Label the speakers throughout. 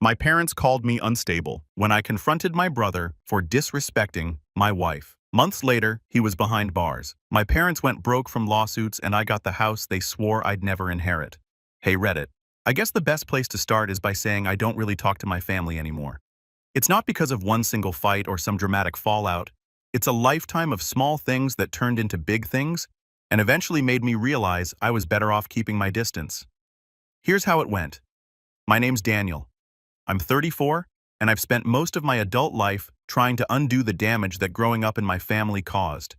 Speaker 1: My parents called me unstable when I confronted my brother for disrespecting my wife. Months later, he was behind bars. My parents went broke from lawsuits and I got the house they swore I'd never inherit. Hey Reddit, I guess the best place to start is by saying I don't really talk to my family anymore. It's not because of one single fight or some dramatic fallout. It's a lifetime of small things that turned into big things and eventually made me realize I was better off keeping my distance. Here's how it went. My name's Daniel. I'm 34, and I've spent most of my adult life trying to undo the damage that growing up in my family caused.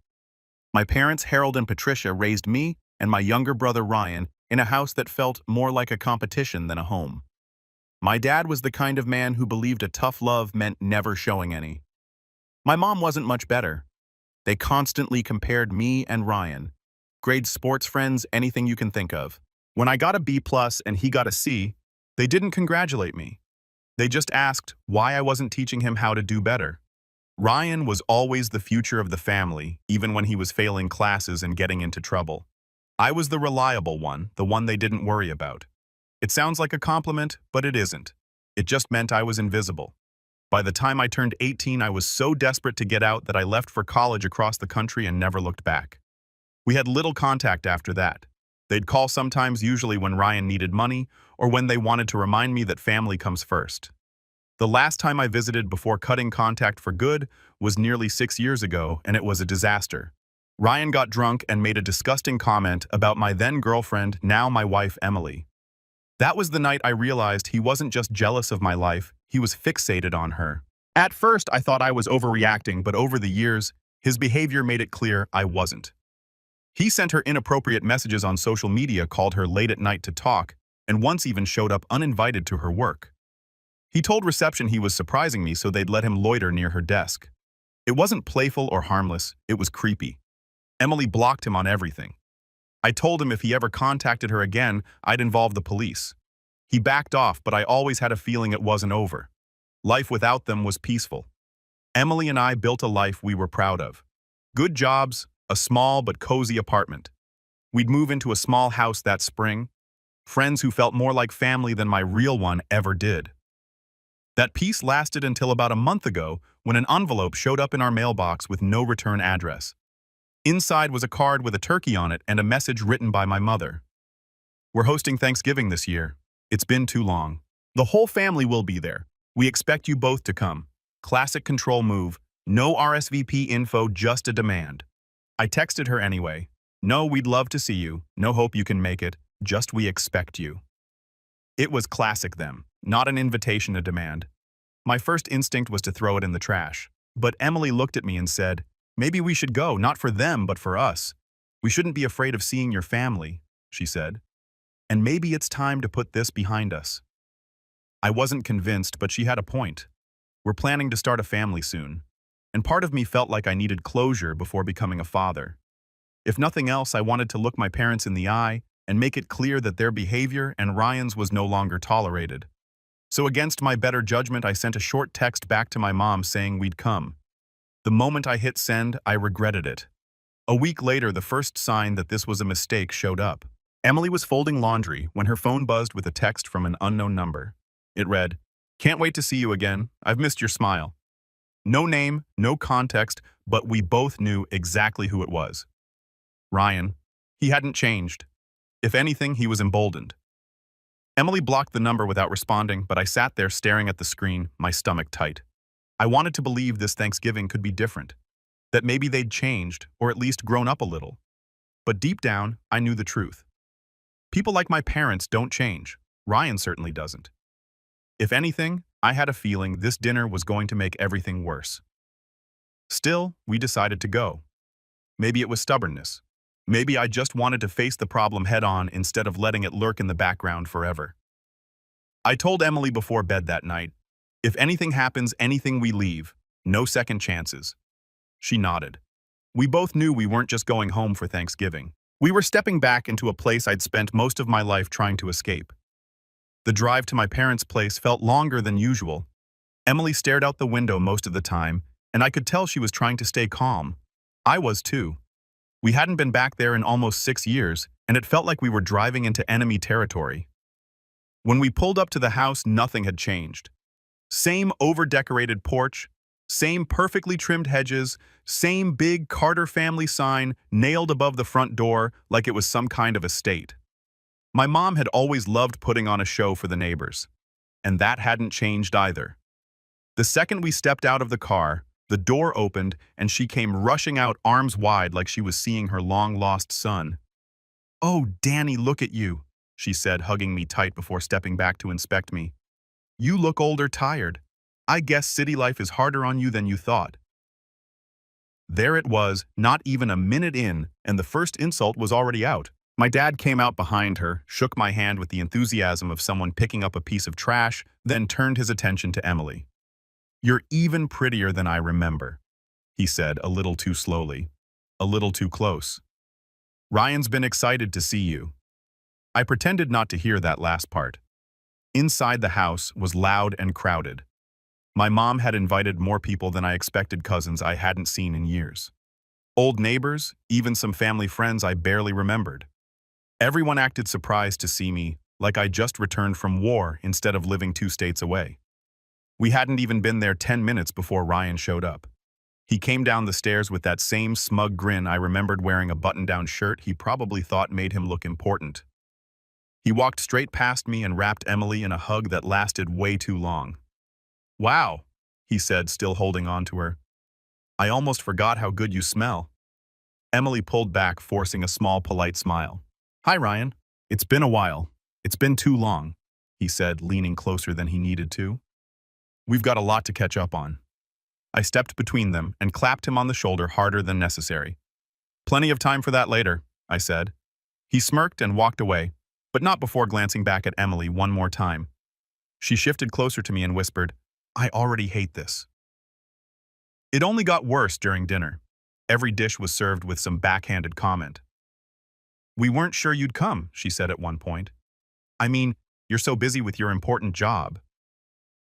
Speaker 1: My parents, Harold and Patricia, raised me and my younger brother Ryan in a house that felt more like a competition than a home. My dad was the kind of man who believed a tough love meant never showing any. My mom wasn't much better. They constantly compared me and Ryan. Grades, sports, friends, anything you can think of. When I got a B+ and he got a C, they didn't congratulate me. They just asked why I wasn't teaching him how to do better. Ryan was always the future of the family, even when he was failing classes and getting into trouble. I was the reliable one, the one they didn't worry about. It sounds like a compliment, but it isn't. It just meant I was invisible. By the time I turned 18, I was so desperate to get out that I left for college across the country and never looked back. We had little contact after that. They'd call sometimes, usually when Ryan needed money, or when they wanted to remind me that family comes first. The last time I visited before cutting contact for good was nearly 6 years ago, and it was a disaster. Ryan got drunk and made a disgusting comment about my then-girlfriend, now my wife, Emily. That was the night I realized he wasn't just jealous of my life, he was fixated on her. At first, I thought I was overreacting, but over the years, his behavior made it clear I wasn't. He sent her inappropriate messages on social media, called her late at night to talk, and once even showed up uninvited to her work. He told reception he was surprising me so they'd let him loiter near her desk. It wasn't playful or harmless, it was creepy. Emily blocked him on everything. I told him if he ever contacted her again, I'd involve the police. He backed off, but I always had a feeling it wasn't over. Life without them was peaceful. Emily and I built a life we were proud of. Good jobs, a small but cozy apartment. We'd move into a small house that spring. Friends who felt more like family than my real one ever did. That peace lasted until about a month ago when an envelope showed up in our mailbox with no return address. Inside was a card with a turkey on it and a message written by my mother. We're hosting Thanksgiving this year. It's been too long. The whole family will be there. We expect you both to come. Classic control move. No RSVP info, just a demand. I texted her anyway. No, we'd love to see you. No hope you can make it. Just we expect you. It was classic them, not an invitation, a demand. My first instinct was to throw it in the trash. But Emily looked at me and said, maybe we should go, not for them, but for us. We shouldn't be afraid of seeing your family, she said. And maybe it's time to put this behind us. I wasn't convinced, but she had a point. We're planning to start a family soon. And part of me felt like I needed closure before becoming a father. If nothing else, I wanted to look my parents in the eye and make it clear that their behavior and Ryan's was no longer tolerated. So against my better judgment, I sent a short text back to my mom saying we'd come. The moment I hit send, I regretted it. A week later, the first sign that this was a mistake showed up. Emily was folding laundry when her phone buzzed with a text from an unknown number. It read, "Can't wait to see you again. I've missed your smile." No name, no context, but we both knew exactly who it was. Ryan. He hadn't changed. If anything, he was emboldened. Emily blocked the number without responding, but I sat there staring at the screen, my stomach tight. I wanted to believe this Thanksgiving could be different, that maybe they'd changed, or at least grown up a little. But deep down, I knew the truth. People like my parents don't change. Ryan certainly doesn't. If anything, I had a feeling this dinner was going to make everything worse. Still, we decided to go. Maybe it was stubbornness. Maybe I just wanted to face the problem head-on instead of letting it lurk in the background forever. I told Emily before bed that night, if anything happens, anything we leave, no second chances. She nodded. We both knew we weren't just going home for Thanksgiving. We were stepping back into a place I'd spent most of my life trying to escape. The drive to my parents' place felt longer than usual. Emily stared out the window most of the time, and I could tell she was trying to stay calm. I was too. We hadn't been back there in almost 6 years, and it felt like we were driving into enemy territory. When we pulled up to the house, nothing had changed. Same over-decorated porch, same perfectly trimmed hedges, same big Carter family sign nailed above the front door like it was some kind of estate. My mom had always loved putting on a show for the neighbors, and that hadn't changed either. The second we stepped out of the car, the door opened and she came rushing out arms wide like she was seeing her long-lost son. "Oh, Danny, look at you," she said, hugging me tight before stepping back to inspect me. "You look old or tired. I guess city life is harder on you than you thought." There it was, not even a minute in, and the first insult was already out. My dad came out behind her, shook my hand with the enthusiasm of someone picking up a piece of trash, then turned his attention to Emily. "You're even prettier than I remember," he said, a little too slowly. "A little too close. Ryan's been excited to see you." I pretended not to hear that last part. Inside the house was loud and crowded. My mom had invited more people than I expected, cousins I hadn't seen in years. Old neighbors, even some family friends I barely remembered. Everyone acted surprised to see me, like I just returned from war instead of living 2 states away. We hadn't even been there 10 minutes before Ryan showed up. He came down the stairs with that same smug grin I remembered, wearing a button-down shirt he probably thought made him look important. He walked straight past me and wrapped Emily in a hug that lasted way too long. "Wow," he said, still holding on to her. "I almost forgot how good you smell." Emily pulled back, forcing a small, polite smile. "Hi, Ryan. It's been a while. It's been too long," he said, leaning closer than he needed to. "We've got a lot to catch up on." I stepped between them and clapped him on the shoulder harder than necessary. "Plenty of time for that later," I said. He smirked and walked away, but not before glancing back at Emily one more time. She shifted closer to me and whispered, "I already hate this." It only got worse during dinner. Every dish was served with some backhanded comment. "We weren't sure you'd come," she said at one point. "I mean, you're so busy with your important job."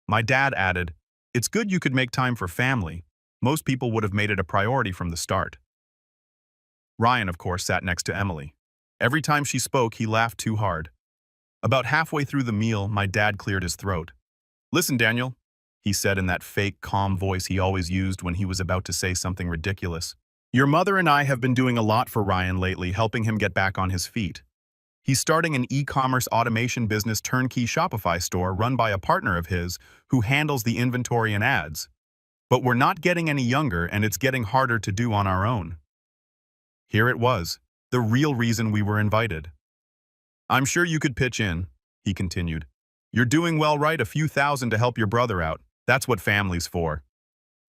Speaker 1: My dad added, "It's good you could make time for family. Most people would have made it a priority from the start." Ryan, of course, sat next to Emily. Every time she spoke, he laughed too hard. About halfway through the meal, my dad cleared his throat. "Listen, Daniel," he said in that fake, calm voice he always used when he was about to say something ridiculous. "Your mother and I have been doing a lot for Ryan lately, helping him get back on his feet. He's starting an e-commerce automation business turnkey Shopify store run by a partner of his who handles the inventory and ads. But we're not getting any younger, and it's getting harder to do on our own." Here it was, the real reason we were invited. "I'm sure you could pitch in," he continued. "You're doing well, right? A few thousand to help your brother out. That's what family's for."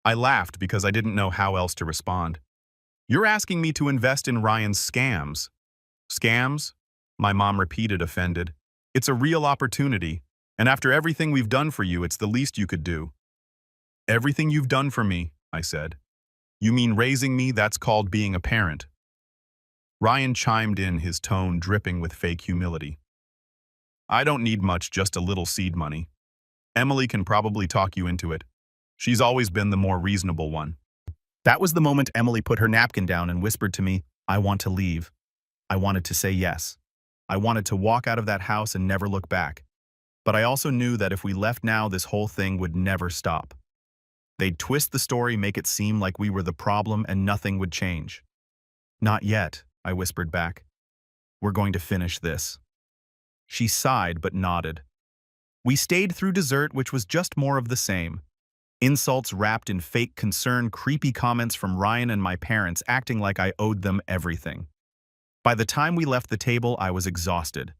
Speaker 1: I laughed because I didn't know how else to respond. "You're asking me to invest in Ryan's scams." "Scams?" my mom repeated, offended. "It's a real opportunity, and after everything we've done for you, it's the least you could do." "Everything you've done for me," I said. "You mean raising me? That's called being a parent." Ryan chimed in, his tone dripping with fake humility. "I don't need much, just a little seed money. Emily can probably talk you into it. She's always been the more reasonable one." That was the moment Emily put her napkin down and whispered to me, "I want to leave." I wanted to say yes. I wanted to walk out of that house and never look back. But I also knew that if we left now, this whole thing would never stop. They'd twist the story, make it seem like we were the problem, and nothing would change. "Not yet," I whispered back. "We're going to finish this." She sighed but nodded. We stayed through dessert, which was just more of the same. Insults wrapped in fake concern, creepy comments from Ryan and my parents acting like I owed them everything. By the time we left the table, I was exhausted.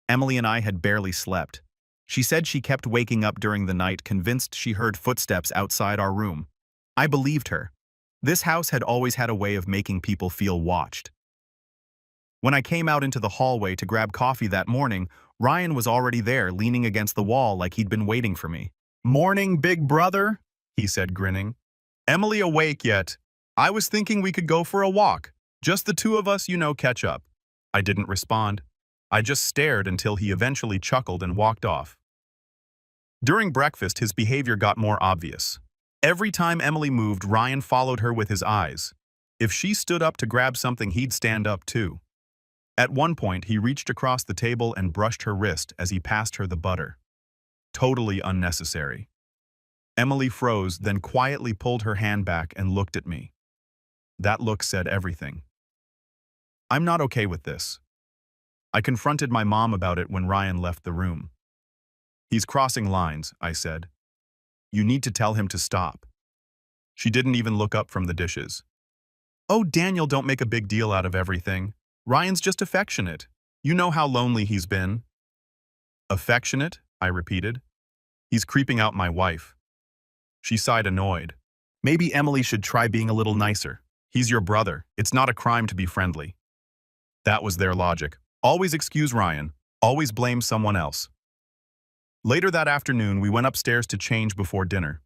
Speaker 1: Emily and I had barely slept. She said she kept waking up during the night, convinced she heard footsteps outside our room. I believed her. This house had always had a way of making people feel watched. When I came out into the hallway to grab coffee that morning, Ryan was already there, leaning against the wall like he'd been waiting for me. "Morning, big brother," he said, grinning. "Emily awake yet? I was thinking we could go for a walk. Just the two of us, catch up." I didn't respond. I just stared until he eventually chuckled and walked off. During breakfast, his behavior got more obvious. Every time Emily moved, Ryan followed her with his eyes. If she stood up to grab something, he'd stand up too. At one point, he reached across the table and brushed her wrist as he passed her the butter. Totally unnecessary. Emily froze, then quietly pulled her hand back and looked at me. That look said everything. I'm not okay with this. I confronted my mom about it when Ryan left the room. He's crossing lines, I said. You need to tell him to stop. She didn't even look up from the dishes. Oh, Daniel, don't make a big deal out of everything. Ryan's just affectionate. You know how lonely he's been. Affectionate? I repeated. He's creeping out my wife. She sighed, annoyed. Maybe Emily should try being a little nicer. He's your brother. It's not a crime to be friendly. That was their logic. Always excuse Ryan. Always blame someone else. Later that afternoon, we went upstairs to change before dinner.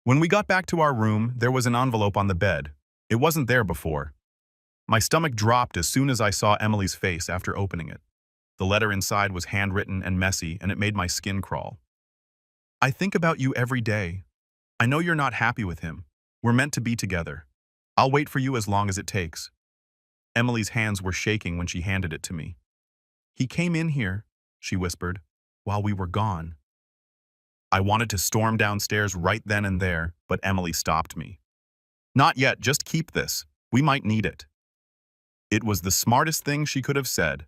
Speaker 1: When we got back to our room, there was an envelope on the bed. It wasn't there before. My stomach dropped as soon as I saw Emily's face after opening it. The letter inside was handwritten and messy, and it made my skin crawl. I think about you every day. I know you're not happy with him. We're meant to be together. I'll wait for you as long as it takes. Emily's hands were shaking when she handed it to me. He came in here, she whispered, while we were gone. I wanted to storm downstairs right then and there, but Emily stopped me. Not yet, just keep this. We might need it. It was the smartest thing she could have said.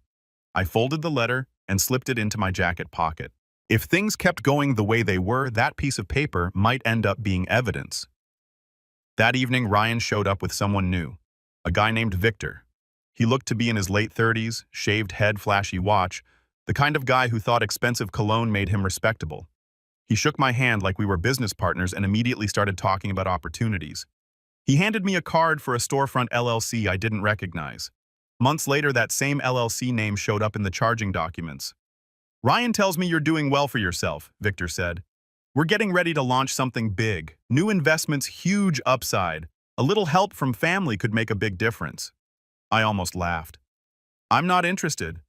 Speaker 1: I folded the letter and slipped it into my jacket pocket. If things kept going the way they were, that piece of paper might end up being evidence. That evening, Ryan showed up with someone new, a guy named Victor. He looked to be in his late 30s, shaved head, flashy watch, the kind of guy who thought expensive cologne made him respectable. He shook my hand like we were business partners and immediately started talking about opportunities. He handed me a card for a storefront LLC I didn't recognize. Months later, that same LLC name showed up in the charging documents. Ryan tells me you're doing well for yourself, Victor said. We're getting ready to launch something big. New investments, huge upside. A little help from family could make a big difference. I almost laughed. I'm not interested.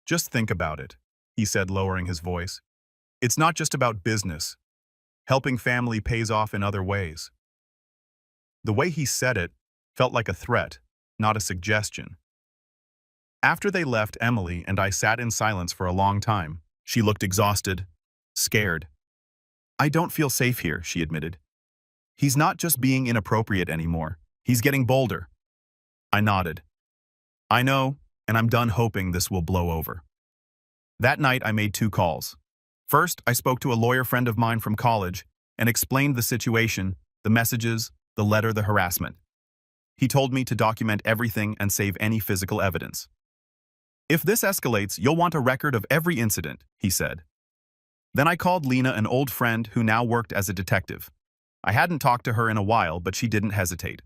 Speaker 1: Just think about it, he said, lowering his voice. It's not just about business. Helping family pays off in other ways. The way he said it felt like a threat, not a suggestion. After they left, Emily and I sat in silence for a long time. She looked exhausted, scared. I don't feel safe here, she admitted. He's not just being inappropriate anymore. He's getting bolder. I nodded. I know, and I'm done hoping this will blow over. That night, I made 2 calls. First, I spoke to a lawyer friend of mine from college and explained the situation, the messages, the letter, the harassment. He told me to document everything and save any physical evidence. If this escalates, you'll want a record of every incident, he said. Then I called Lena, an old friend who now worked as a detective. I hadn't talked to her in a while, but she didn't hesitate.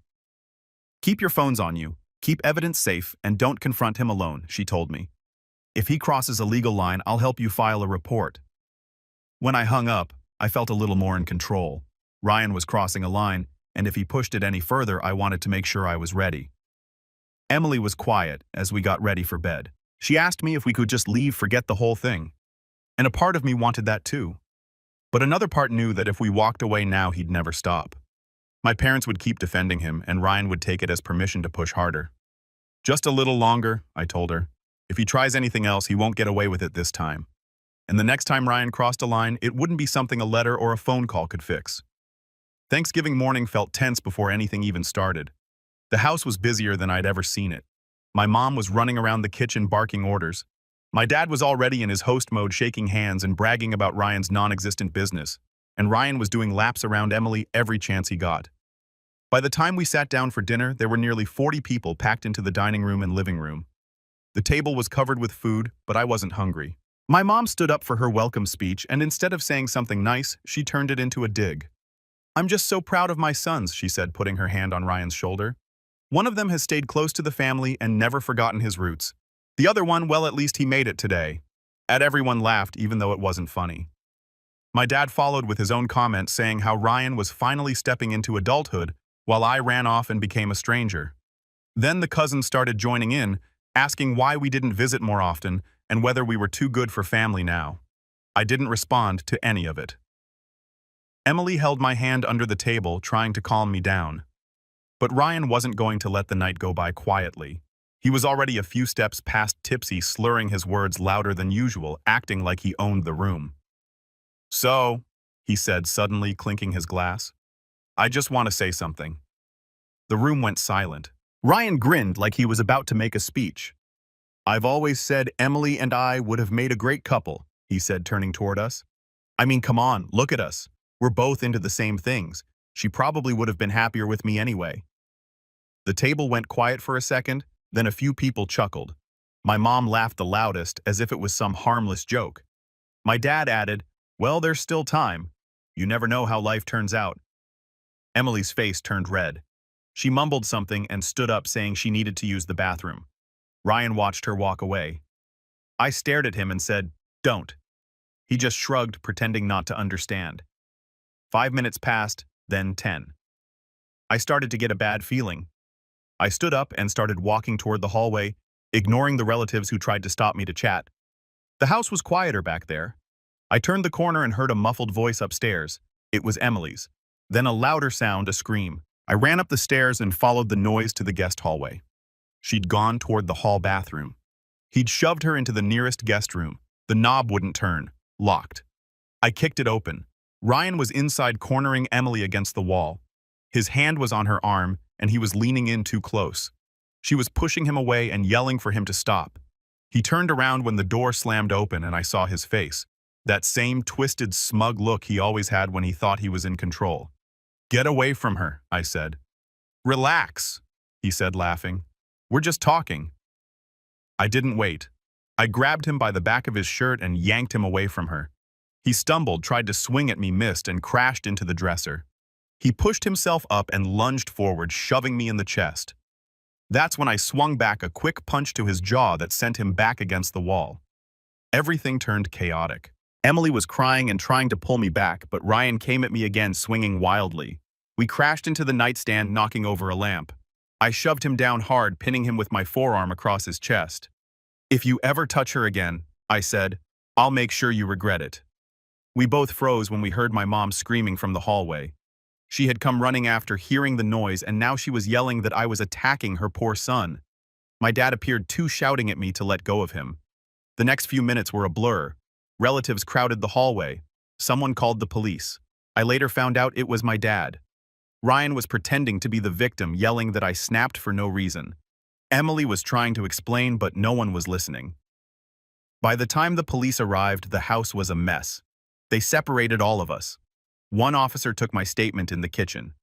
Speaker 1: Keep your phones on you, keep evidence safe, and don't confront him alone, she told me. If he crosses a legal line, I'll help you file a report. When I hung up, I felt a little more in control. Ryan was crossing a line, and if he pushed it any further, I wanted to make sure I was ready. Emily was quiet as we got ready for bed. She asked me if we could just leave, forget the whole thing. And a part of me wanted that too. But another part knew that if we walked away now, he'd never stop. My parents would keep defending him, and Ryan would take it as permission to push harder. Just a little longer, I told her. If he tries anything else, he won't get away with it this time. And the next time Ryan crossed a line, it wouldn't be something a letter or a phone call could fix. Thanksgiving morning felt tense before anything even started. The house was busier than I'd ever seen it. My mom was running around the kitchen barking orders. My dad was already in his host mode, shaking hands and bragging about Ryan's non-existent business, and Ryan was doing laps around Emily every chance he got. By the time we sat down for dinner, there were nearly 40 people packed into the dining room and living room. The table was covered with food, but I wasn't hungry. My mom stood up for her welcome speech, and instead of saying something nice, she turned it into a dig. I'm just so proud of my sons, she said, putting her hand on Ryan's shoulder. One of them has stayed close to the family and never forgotten his roots. The other one, well, at least he made it today. Everyone laughed, even though it wasn't funny. My dad followed with his own comment, saying how Ryan was finally stepping into adulthood, while I ran off and became a stranger. Then the cousins started joining in, asking why we didn't visit more often and whether we were too good for family now. I didn't respond to any of it. Emily held my hand under the table, trying to calm me down. But Ryan wasn't going to let the night go by quietly. He was already a few steps past tipsy, slurring his words louder than usual, acting like he owned the room. "So," he said, suddenly clinking his glass, "I just want to say something." The room went silent. Ryan grinned like he was about to make a speech. "I've always said Emily and I would have made a great couple," he said, turning toward us. "I mean, come on, look at us. We're both into the same things. She probably would have been happier with me anyway." The table went quiet for a second, then a few people chuckled. My mom laughed the loudest, as if it was some harmless joke. My dad added, "Well, there's still time. You never know how life turns out." Emily's face turned red. She mumbled something and stood up, saying she needed to use the bathroom. Ryan watched her walk away. I stared at him and said, "Don't." He just shrugged, pretending not to understand. 5 minutes passed, then 10. I started to get a bad feeling. I stood up and started walking toward the hallway, ignoring the relatives who tried to stop me to chat. The house was quieter back there. I turned the corner and heard a muffled voice upstairs. It was Emily's. Then a louder sound, a scream. I ran up the stairs and followed the noise to the guest hallway. She'd gone toward the hall bathroom. He'd shoved her into the nearest guest room. The knob wouldn't turn. Locked. I kicked it open. Ryan was inside, cornering Emily against the wall. His hand was on her arm, and he was leaning in too close. She was pushing him away and yelling for him to stop. He turned around when the door slammed open and I saw his face. That same twisted, smug look he always had when he thought he was in control. "Get away from her," I said. "Relax," he said, laughing. "We're just talking." I didn't wait. I grabbed him by the back of his shirt and yanked him away from her. He stumbled, tried to swing at me, missed, and crashed into the dresser. He pushed himself up and lunged forward, shoving me in the chest. That's when I swung back, a quick punch to his jaw that sent him back against the wall. Everything turned chaotic. Emily was crying and trying to pull me back, but Ryan came at me again, swinging wildly. We crashed into the nightstand, knocking over a lamp. I shoved him down hard, pinning him with my forearm across his chest. "If you ever touch her again," I said, "I'll make sure you regret it." We both froze when we heard my mom screaming from the hallway. She had come running after, hearing the noise, and now she was yelling that I was attacking her poor son. My dad appeared too shouting at me to let go of him. The next few minutes were a blur. Relatives crowded the hallway. Someone called the police. I later found out it was my dad. Ryan was pretending to be the victim, yelling that I snapped for no reason. Emily was trying to explain, but no one was listening. By the time the police arrived, the house was a mess. They separated all of us. One officer took my statement in the kitchen.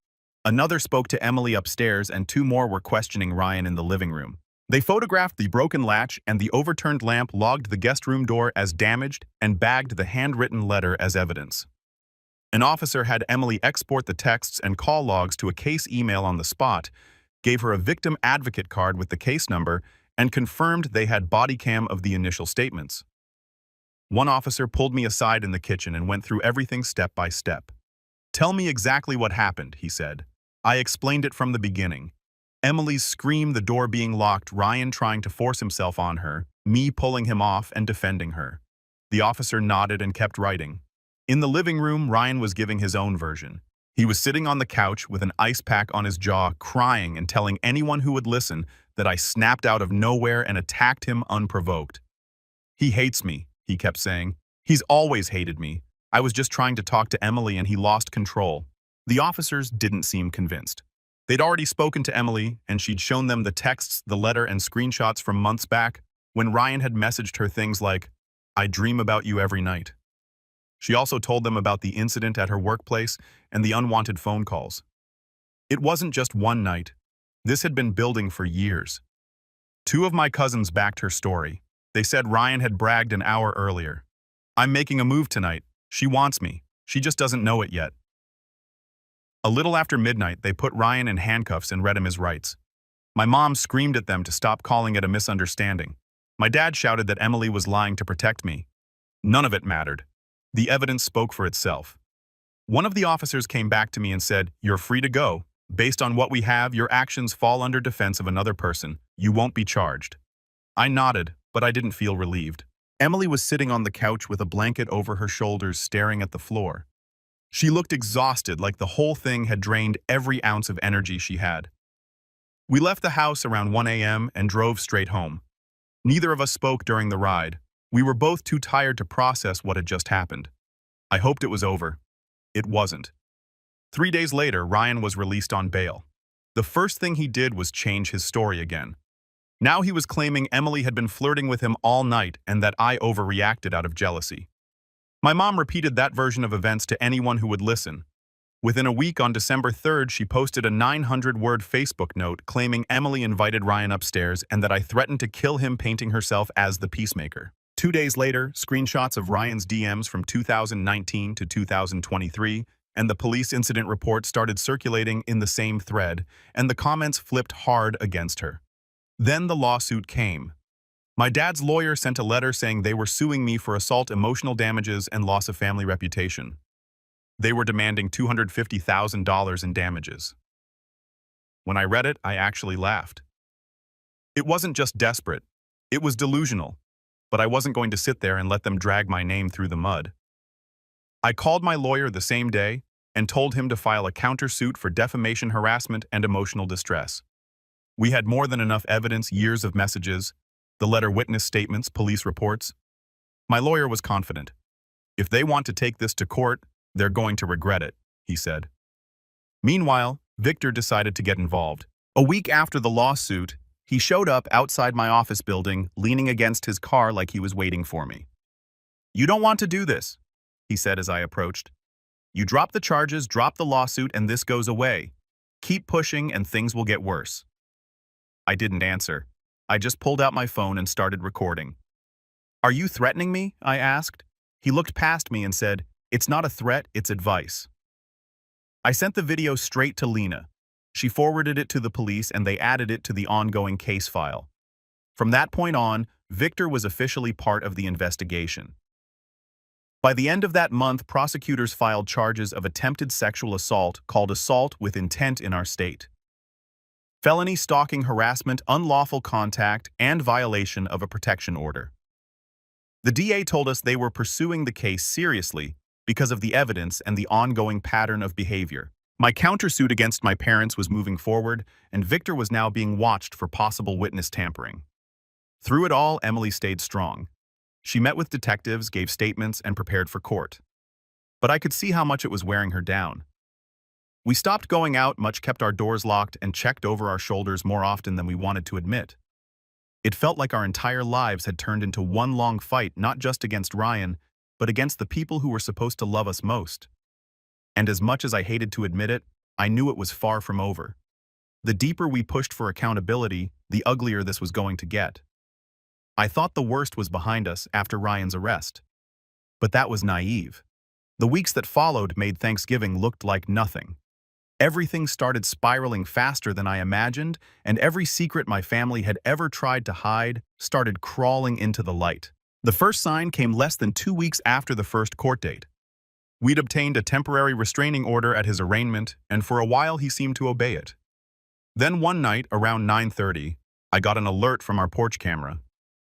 Speaker 1: Another spoke to Emily upstairs, and 2 more were questioning Ryan in the living room. They photographed the broken latch and the overturned lamp, logged the guest room door as damaged, and bagged the handwritten letter as evidence. An officer had Emily export the texts and call logs to a case email on the spot, gave her a victim advocate card with the case number, and confirmed they had body cam of the initial statements. One officer pulled me aside in the kitchen and went through everything step by step. "Tell me exactly what happened," he said. I explained it from the beginning. Emily's scream, the door being locked, Ryan trying to force himself on her, me pulling him off and defending her. The officer nodded and kept writing. In the living room, Ryan was giving his own version. He was sitting on the couch with an ice pack on his jaw, crying and telling anyone who would listen that I snapped out of nowhere and attacked him unprovoked. "He hates me," he kept saying. "He's always hated me. I was just trying to talk to Emily and he lost control." The officers didn't seem convinced. They'd already spoken to Emily, and she'd shown them the texts, the letter, and screenshots from months back when Ryan had messaged her things like, "I dream about you every night." She also told them about the incident at her workplace and the unwanted phone calls. It wasn't just one night. This had been building for years. 2 of my cousins backed her story. They said Ryan had bragged an hour earlier. "I'm making a move tonight. She wants me. She just doesn't know it yet." A little after midnight, they put Ryan in handcuffs and read him his rights. My mom screamed at them to stop calling it a misunderstanding. My dad shouted that Emily was lying to protect me. None of it mattered. The evidence spoke for itself. One of the officers came back to me and said, "You're free to go. Based on what we have, your actions fall under defense of another person. You won't be charged." I nodded, but I didn't feel relieved. Emily was sitting on the couch with a blanket over her shoulders, staring at the floor. She looked exhausted, like the whole thing had drained every ounce of energy she had. We left the house around 1 a.m. and drove straight home. Neither of us spoke during the ride. We were both too tired to process what had just happened. I hoped it was over. It wasn't. 3 days later, Ryan was released on bail. The first thing he did was change his story again. Now he was claiming Emily had been flirting with him all night and that I overreacted out of jealousy. My mom repeated that version of events to anyone who would listen. Within a week, on December 3rd, she posted a 900-word Facebook note claiming Emily invited Ryan upstairs and that I threatened to kill him, painting herself as the peacemaker. 2 days later, screenshots of Ryan's DMs from 2019 to 2023 and the police incident report started circulating in the same thread, and the comments flipped hard against her. Then the lawsuit came. My dad's lawyer sent a letter saying they were suing me for assault, emotional damages, and loss of family reputation. They were demanding $250,000 in damages. When I read it, I actually laughed. It wasn't just desperate. It was delusional. But I wasn't going to sit there and let them drag my name through the mud. I called my lawyer the same day and told him to file a countersuit for defamation, harassment, and emotional distress. We had more than enough evidence, years of messages, the letter, witness statements, police reports. My lawyer was confident. If they want to take this to court, they're going to regret it, he said. Meanwhile, Victor decided to get involved. A week after the lawsuit, he showed up outside my office building, leaning against his car like he was waiting for me. "You don't want to do this," he said as I approached. "You drop the charges, drop the lawsuit, and this goes away. Keep pushing and things will get worse." I didn't answer. I just pulled out my phone and started recording. "Are you threatening me?" I asked. He looked past me and said, "It's not a threat, it's advice." I sent the video straight to Lena. She forwarded it to the police and they added it to the ongoing case file. From that point on, Victor was officially part of the investigation. By the end of that month, prosecutors filed charges of attempted sexual assault called assault with intent in our state, felony stalking, harassment, unlawful contact, and violation of a protection order. The DA told us they were pursuing the case seriously because of the evidence and the ongoing pattern of behavior. My countersuit against my parents was moving forward, and Victor was now being watched for possible witness tampering. Through it all, Emily stayed strong. She met with detectives, gave statements, and prepared for court. But I could see how much it was wearing her down. We stopped going out much, kept our doors locked, and checked over our shoulders more often than we wanted to admit. It felt like our entire lives had turned into one long fight, not just against Ryan, but against the people who were supposed to love us most. And as much as I hated to admit it, I knew it was far from over. The deeper we pushed for accountability, the uglier this was going to get. I thought the worst was behind us after Ryan's arrest. But that was naive. The weeks that followed made Thanksgiving look like nothing. Everything started spiraling faster than I imagined, and every secret my family had ever tried to hide started crawling into the light. The first sign came less than 2 weeks after the first court date. We'd obtained a temporary restraining order at his arraignment, and for a while he seemed to obey it. Then one night, around 9:30, I got an alert from our porch camera.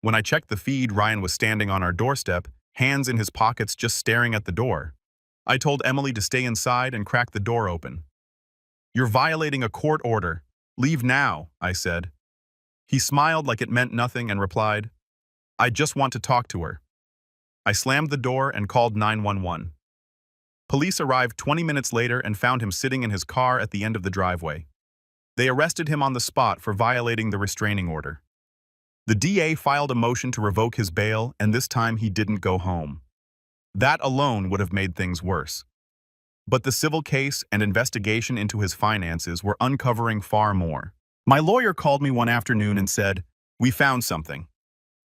Speaker 1: When I checked the feed, Ryan was standing on our doorstep, hands in his pockets, just staring at the door. I told Emily to stay inside and cracked the door open. "You're violating a court order. Leave now," I said. He smiled like it meant nothing and replied, "I just want to talk to her." I slammed the door and called 911. Police arrived 20 minutes later and found him sitting in his car at the end of the driveway. They arrested him on the spot for violating the restraining order. The DA filed a motion to revoke his bail, and this time he didn't go home. That alone would have made things worse. But the civil case and investigation into his finances were uncovering far more. My lawyer called me one afternoon and said, "We found something."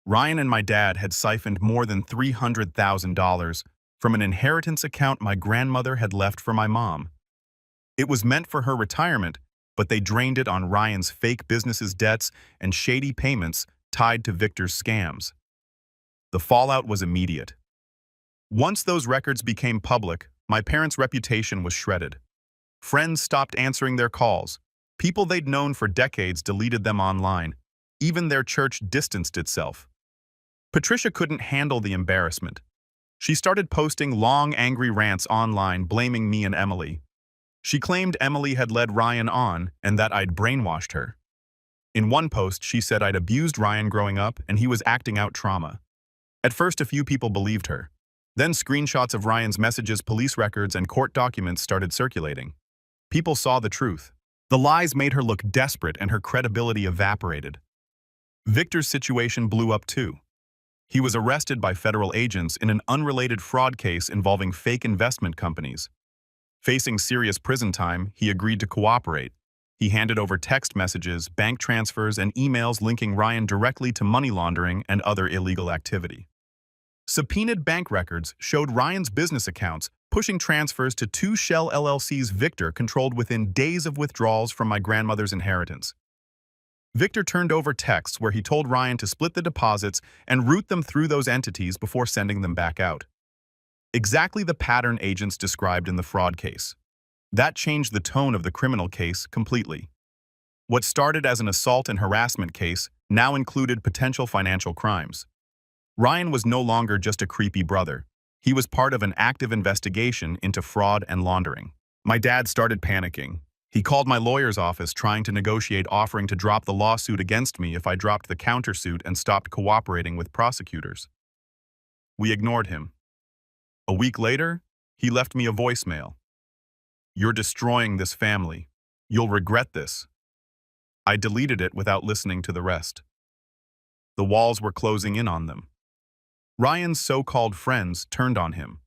Speaker 1: Ryan and my dad had siphoned more than $300,000 from an inheritance account my grandmother had left for my mom. It was meant for her retirement, but they drained it on Ryan's fake business's debts and shady payments tied to Victor's scams. The fallout was immediate. Once those records became public, my parents' reputation was shredded. Friends stopped answering their calls. People they'd known for decades deleted them online. Even their church distanced itself. Patricia couldn't handle the embarrassment. She started posting long, angry rants online blaming me and Emily. She claimed Emily had led Ryan on and that I'd brainwashed her. In one post, she said I'd abused Ryan growing up and he was acting out trauma. At first, a few people believed her. Then screenshots of Ryan's messages, police records, and court documents started circulating. People saw the truth. The lies made her look desperate and her credibility evaporated. Victor's situation blew up too. He was arrested by federal agents in an unrelated fraud case involving fake investment companies. Facing serious prison time, he agreed to cooperate. He handed over text messages, bank transfers, and emails linking Ryan directly to money laundering and other illegal activity. Subpoenaed bank records showed Ryan's business accounts pushing transfers to two shell LLCs Victor controlled within days of withdrawals from my grandmother's inheritance. Victor turned over texts where he told Ryan to split the deposits and route them through those entities before sending them back out. Exactly the pattern agents described in the fraud case. That changed the tone of the criminal case completely. What started as an assault and harassment case now included potential financial crimes. Ryan was no longer just a creepy brother. He was part of an active investigation into fraud and laundering. My dad started panicking. He called my lawyer's office trying to negotiate offering to drop the lawsuit against me if I dropped the countersuit and stopped cooperating with prosecutors. We ignored him. A week later, he left me a voicemail. "You're destroying this family. You'll regret this." I deleted it without listening to the rest. The walls were closing in on them. Ryan's so-called friends turned on him.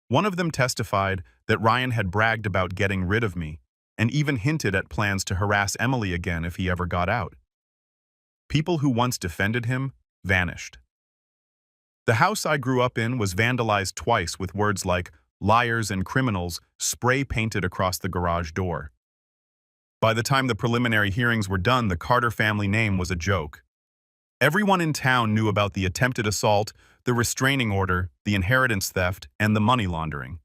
Speaker 1: One of them testified that Ryan had bragged about getting rid of me and even hinted at plans to harass Emily again if he ever got out. People who once defended him vanished. The house I grew up in was vandalized twice with words like liars and criminals spray-painted across the garage door. By the time the preliminary hearings were done, the Carter family name was a joke. Everyone in town knew about the attempted assault, the restraining order, the inheritance theft, and the money laundering.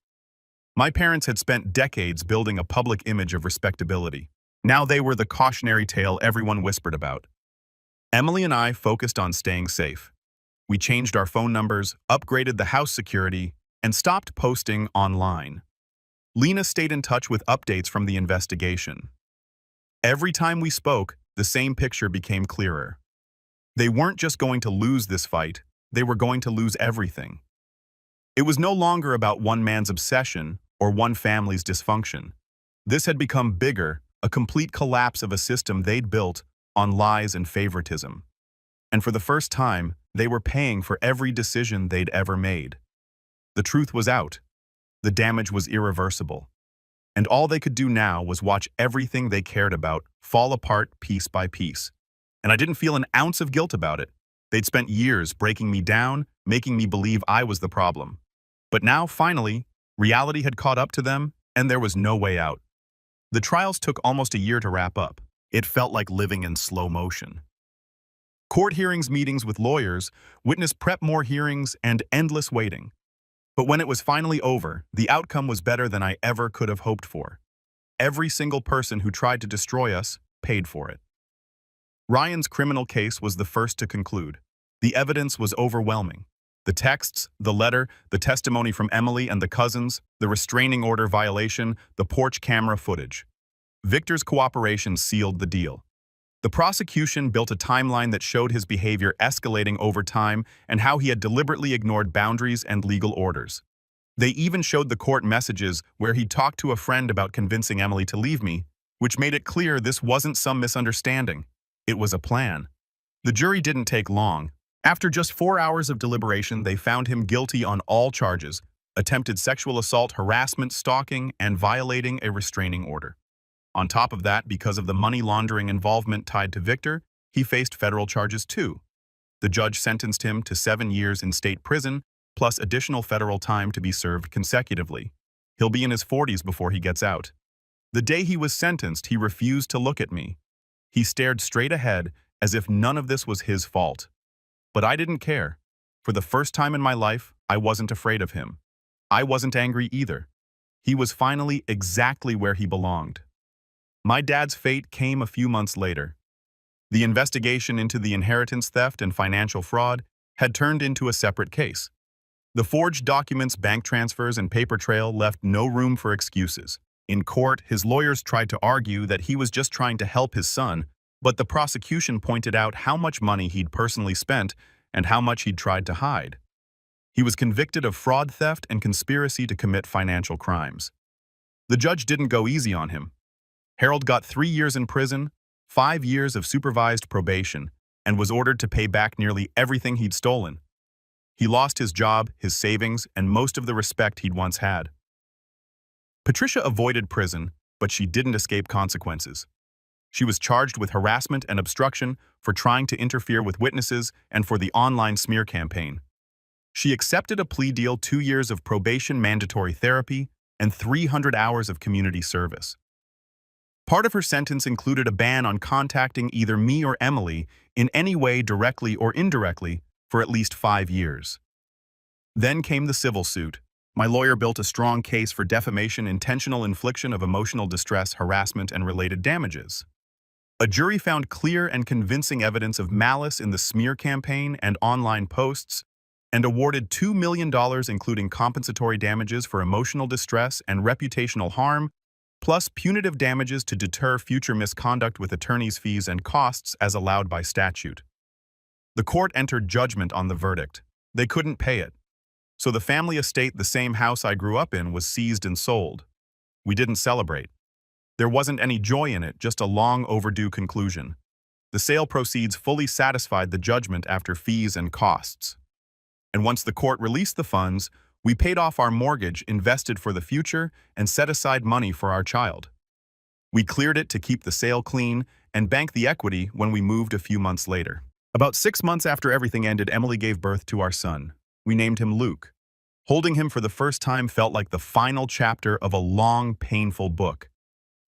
Speaker 1: My parents had spent decades building a public image of respectability. Now they were the cautionary tale everyone whispered about. Emily and I focused on staying safe. We changed our phone numbers, upgraded the house security, and stopped posting online. Lena stayed in touch with updates from the investigation. Every time we spoke, the same picture became clearer. They weren't just going to lose this fight, they were going to lose everything. It was no longer about one man's obsession or one family's dysfunction. This had become bigger, a complete collapse of a system they'd built on lies and favoritism. And for the first time, they were paying for every decision they'd ever made. The truth was out. The damage was irreversible. And all they could do now was watch everything they cared about fall apart piece by piece. And I didn't feel an ounce of guilt about it. They'd spent years breaking me down, making me believe I was the problem. But now, finally, reality had caught up to them, and there was no way out. The trials took almost a year to wrap up. It felt like living in slow motion. Court hearings, meetings with lawyers, witness prep, more hearings, and endless waiting. But when it was finally over, the outcome was better than I ever could have hoped for. Every single person who tried to destroy us paid for it. Ryan's criminal case was the first to conclude. The evidence was overwhelming. The texts, the letter, the testimony from Emily and the cousins, the restraining order violation, the porch camera footage. Victor's cooperation sealed the deal. The prosecution built a timeline that showed his behavior escalating over time and how he had deliberately ignored boundaries and legal orders. They even showed the court messages where he talked to a friend about convincing Emily to leave me, which made it clear this wasn't some misunderstanding. It was a plan. The jury didn't take long. After just 4 hours of deliberation, they found him guilty on all charges: attempted sexual assault, harassment, stalking, and violating a restraining order. On top of that, because of the money laundering involvement tied to Victor, he faced federal charges too. The judge sentenced him to 7 years in state prison, plus additional federal time to be served consecutively. He'll be in his 40s before he gets out. The day he was sentenced, he refused to look at me. He stared straight ahead as if none of this was his fault. But I didn't care. For the first time in my life, I wasn't afraid of him. I wasn't angry either. He was finally exactly where he belonged. My dad's fate came a few months later. The investigation into the inheritance theft and financial fraud had turned into a separate case. The forged documents, bank transfers, and paper trail left no room for excuses. In court, his lawyers tried to argue that he was just trying to help his son, But the prosecution pointed out how much money he'd personally spent and how much he'd tried to hide. He was convicted of fraud, theft, and conspiracy to commit financial crimes. The judge didn't go easy on him. Harold got 3 years in prison, 5 years of supervised probation, and was ordered to pay back nearly everything he'd stolen. He lost his job, his savings, and most of the respect he'd once had. Patricia avoided prison, but she didn't escape consequences. She was charged with harassment and obstruction for trying to interfere with witnesses and for the online smear campaign. She accepted a plea deal, 2 years of probation, mandatory therapy, and 300 hours of community service. Part of her sentence included a ban on contacting either me or Emily in any way, directly or indirectly, for at least 5 years. Then came the civil suit. My lawyer built a strong case for defamation, intentional infliction of emotional distress, harassment, and related damages. A jury found clear and convincing evidence of malice in the smear campaign and online posts, and awarded $2 million, including compensatory damages for emotional distress and reputational harm, plus punitive damages to deter future misconduct with attorney's fees and costs as allowed by statute. The court entered judgment on the verdict. They couldn't pay it. So the family estate, the same house I grew up in, was seized and sold. We didn't celebrate. There wasn't any joy in it, just a long overdue conclusion. The sale proceeds fully satisfied the judgment after fees and costs. And once the court released the funds, we paid off our mortgage, invested for the future, and set aside money for our child. We cleared it to keep the sale clean and bank the equity when we moved a few months later. About 6 months after everything ended, Emily gave birth to our son. We named him Luke. Holding him for the first time felt like the final chapter of a long, painful book.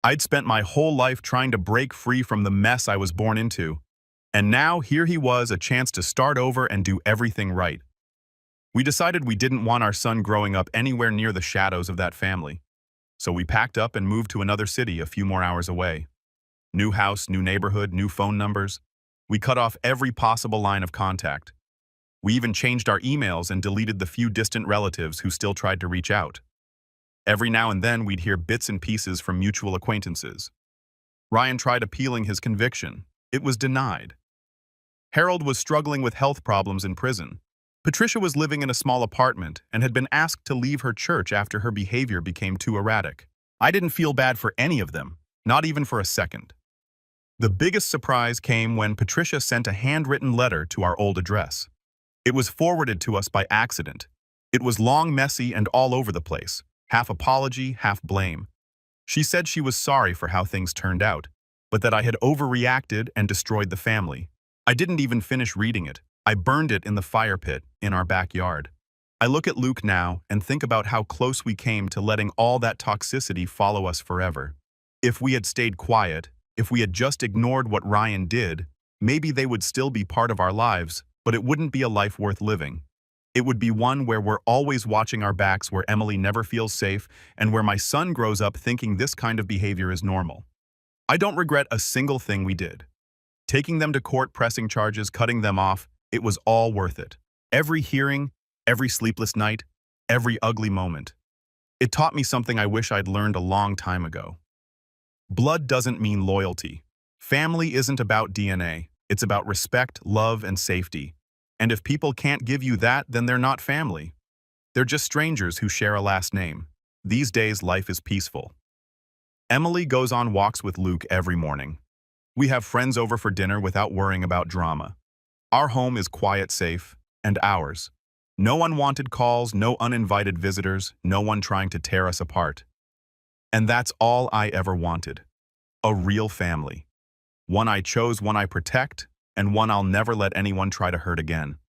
Speaker 1: I'd spent my whole life trying to break free from the mess I was born into. And now here he was, a chance to start over and do everything right. We decided we didn't want our son growing up anywhere near the shadows of that family. So we packed up and moved to another city a few more hours away. New house, new neighborhood, new phone numbers. We cut off every possible line of contact. We even changed our emails and deleted the few distant relatives who still tried to reach out. Every now and then we'd hear bits and pieces from mutual acquaintances. Ryan tried appealing his conviction. It was denied. Harold was struggling with health problems in prison. Patricia was living in a small apartment and had been asked to leave her church after her behavior became too erratic. I didn't feel bad for any of them, not even for a second. The biggest surprise came when Patricia sent a handwritten letter to our old address. It was forwarded to us by accident. It was long, messy, and all over the place, half apology, half blame. She said she was sorry for how things turned out, but that I had overreacted and destroyed the family. I didn't even finish reading it. I burned it in the fire pit in our backyard. I look at Luke now and think about how close we came to letting all that toxicity follow us forever. If we had stayed quiet, if we had just ignored what Ryan did, maybe they would still be part of our lives, but it wouldn't be a life worth living. It would be one where we're always watching our backs, where Emily never feels safe, and where my son grows up thinking this kind of behavior is normal. I don't regret a single thing we did. Taking them to court, pressing charges, cutting them off, it was all worth it. Every hearing, every sleepless night, every ugly moment. It taught me something I wish I'd learned a long time ago. Blood doesn't mean loyalty. Family isn't about DNA. It's about respect, love, and safety. And if people can't give you that, then they're not family. They're just strangers who share a last name. These days, life is peaceful. Emily goes on walks with Luke every morning. We have friends over for dinner without worrying about drama. Our home is quiet, safe, and ours. No unwanted calls, no uninvited visitors, no one trying to tear us apart. And that's all I ever wanted. A real family. One I chose, one I protect, and one I'll never let anyone try to hurt again.